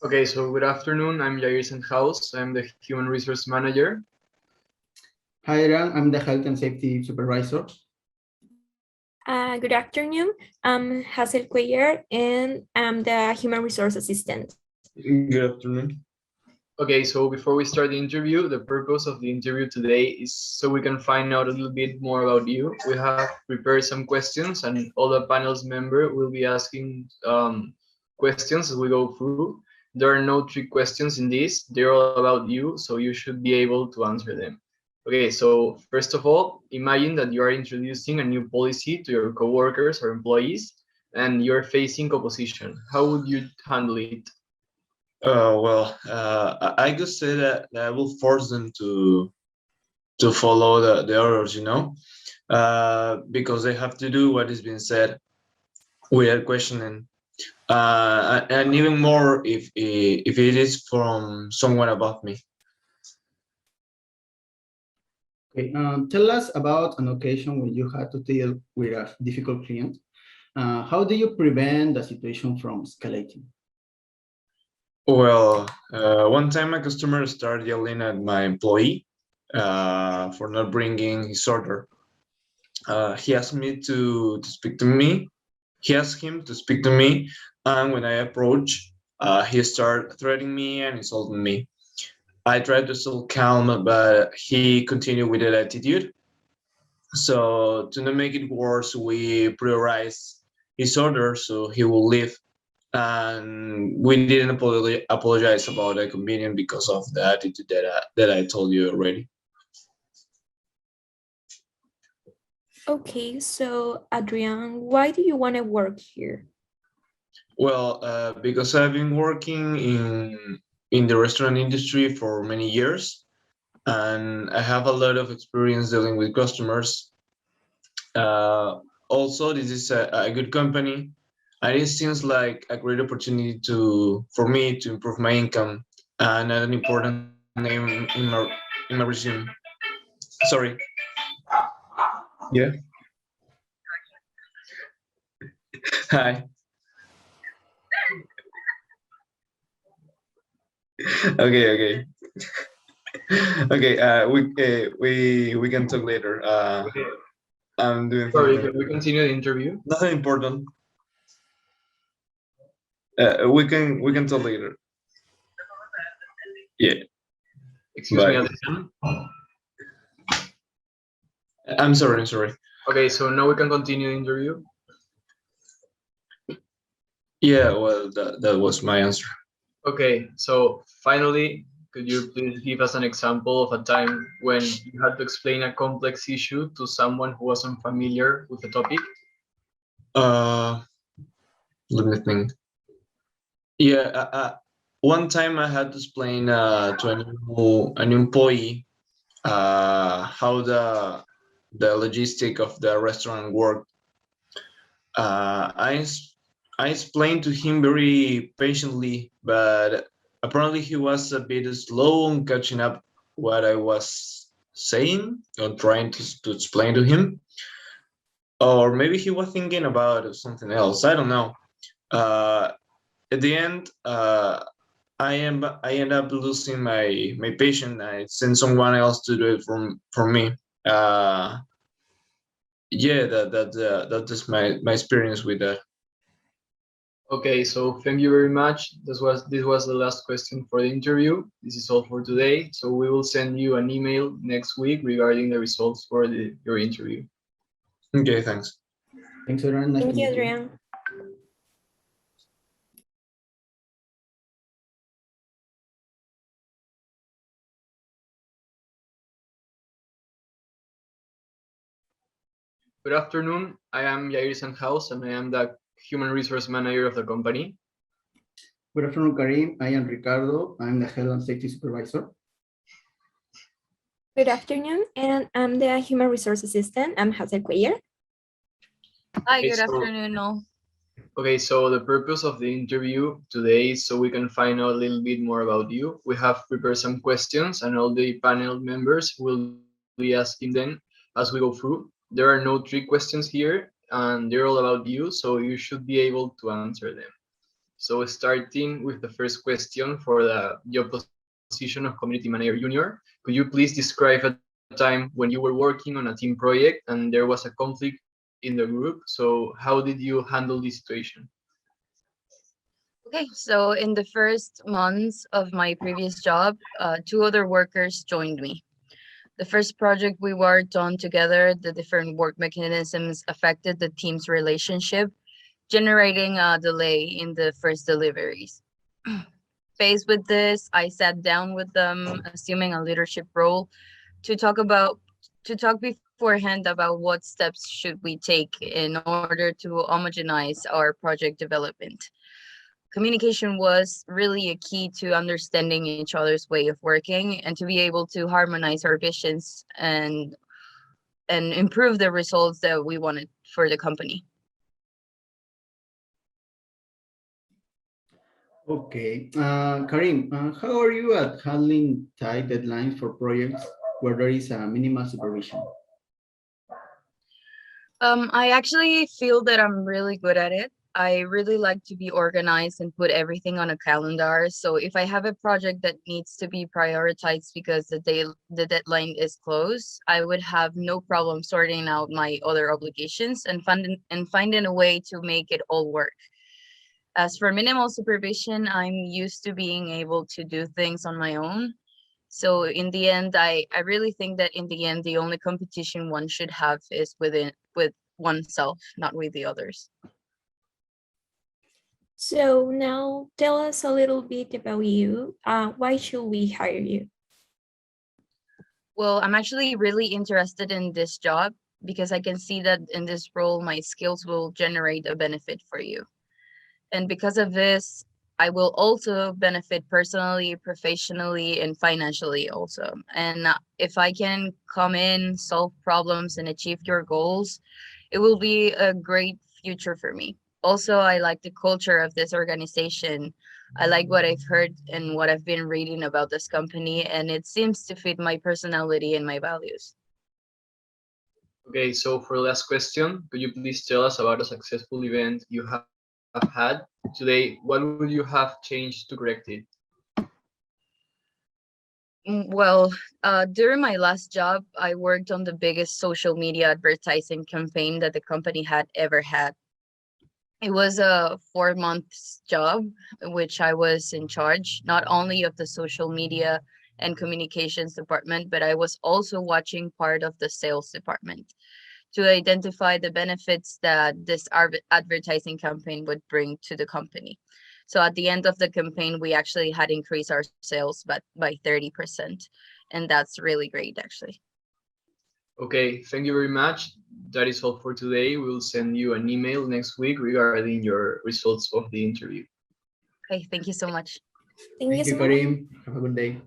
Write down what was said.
Okay, so good afternoon. I'm Jair Sandhaus. I'm the Human Resource Manager. Hi, Adrian. I'm the Health and Safety Supervisor. Good afternoon. I'm Hazel Cuellar, and I'm the Human Resource Assistant. Good afternoon. Okay, so before we start the interview, the purpose of the interview today is so we can find out a little bit more about you. We have prepared some questions, and all the panel's member will be asking questions as we go through. There are no trick questions in this. They're all about you, so you should be able to answer them. Okay, so first of all, imagine that you are introducing a new policy to your coworkers or employees, and you're facing opposition. How would you handle it? I could say that I will force them to follow the orders, because they have to do what is being said without questioning, and even more if it is from someone above me. Okay, tell us about an occasion when you had to deal with a difficult client. How do you prevent the situation from escalating? Well, one time a customer started yelling at my employee for not bringing his order. He asked me to speak to me. He asked him to speak to me, and when I approached, he started threatening me and insulting me. I tried to still calm, but he continued with that attitude. So to not make it worse, we prioritized his order so he will leave, and we didn't apologize about the inconvenience because of the attitude that I told you already. Okay, so Adrian, why do you want to work here? Well, because I've been working in the restaurant industry for many years, and I have a lot of experience dealing with customers. Also, this is a good company, and it seems like a great opportunity for me to improve my income and an important name in my resume. Sorry. Yeah. Hi. Okay. Okay. We can talk later. I'm doing Sorry, something. can we continue the interview? Nothing important. We can talk later. Yeah. Excuse me, Bye. Adrian. I'm sorry. Okay, so now we can continue the interview. Yeah, well, that was my answer. Okay, so finally, could you please give us an example of a time when you had to explain a complex issue to someone who was unfamiliar with the topic? Let me think. Yeah, one time I had to explain to a new employee how the logistic of the restaurant worked. I explained to him very patiently, but apparently he was a bit slow on catching up what I was saying or trying to explain to him. Or maybe he was thinking about something else. I don't know. At the end, I end up losing my patient. I send someone else to do it for me. Yeah, that is my experience with that. Okay, so thank you very much. This was the last question for the interview. This is all for today. So we will send you an email next week regarding the results for your interview. Okay, thanks. Thanks, Adrian. Nice to Thank you, meet you. Adrian. Good afternoon. I am Jair Sandhaus, and I am the Human Resource Manager of the company. Good afternoon, Karim. I am Ricardo. I'm the Health and Safety Supervisor. Good afternoon, and I'm the Human Resource Assistant. I'm Hazel Cuellar. Hi, Okay, good so- afternoon. No. Okay, so the purpose of the interview today is so we can find out a little bit more about you. We have prepared some questions, and all the panel members will be asking them as we go through. There are no trick questions here, and they're all about you, so you should be able to answer them. So starting with the first question for your position of Community Manager Junior, could you please describe a time when you were working on a team project and there was a conflict in the group? So how did you handle this situation? Okay, so in the first months of my previous job, two other workers joined me. The first project we worked on together, the different work mechanisms affected the team's relationship, generating a delay in the first deliveries. Faced with this, I sat down with them, assuming a leadership role, to talk beforehand about what steps should we take in order to homogenize our project development. Communication was really a key to understanding each other's way of working and to be able to harmonize our visions and improve the results that we wanted for the company. Okay, Karim, how are you at handling tight deadlines for projects where there is a minimal supervision? I actually feel that I'm really good at it. I really like to be organized and put everything on a calendar. So if I have a project that needs to be prioritized because the deadline is close, I would have no problem sorting out my other obligations and finding a way to make it all work. As for minimal supervision, I'm used to being able to do things on my own. So in the end, I really think that in the end, the only competition one should have is with oneself, not with the others. So now tell us a little bit about you. Why should we hire you? Well, I'm actually really interested in this job because I can see that in this role, my skills will generate a benefit for you. And because of this, I will also benefit personally, professionally, and financially also. And if I can come in, solve problems, and achieve your goals, it will be a great future for me. Also, I like the culture of this organization. I like what I've heard and what I've been reading about this company, and it seems to fit my personality and my values. Okay, so for the last question, could you please tell us about a successful event you have had today? What would you have changed to correct it? Well, during my last job, I worked on the biggest social media advertising campaign that the company had ever had. It was a 4 month job, which I was in charge not only of the social media and communications department, but I was also watching part of the sales department to identify the benefits that this advertising campaign would bring to the company. So at the end of the campaign, we actually had increased our sales by 30%. And that's really great, actually. Okay, thank you very much. That is all for today. We'll send you an email next week regarding your results of the interview. Okay, thank you so much. Thank you Thank so you, much. Karim. Have a good day.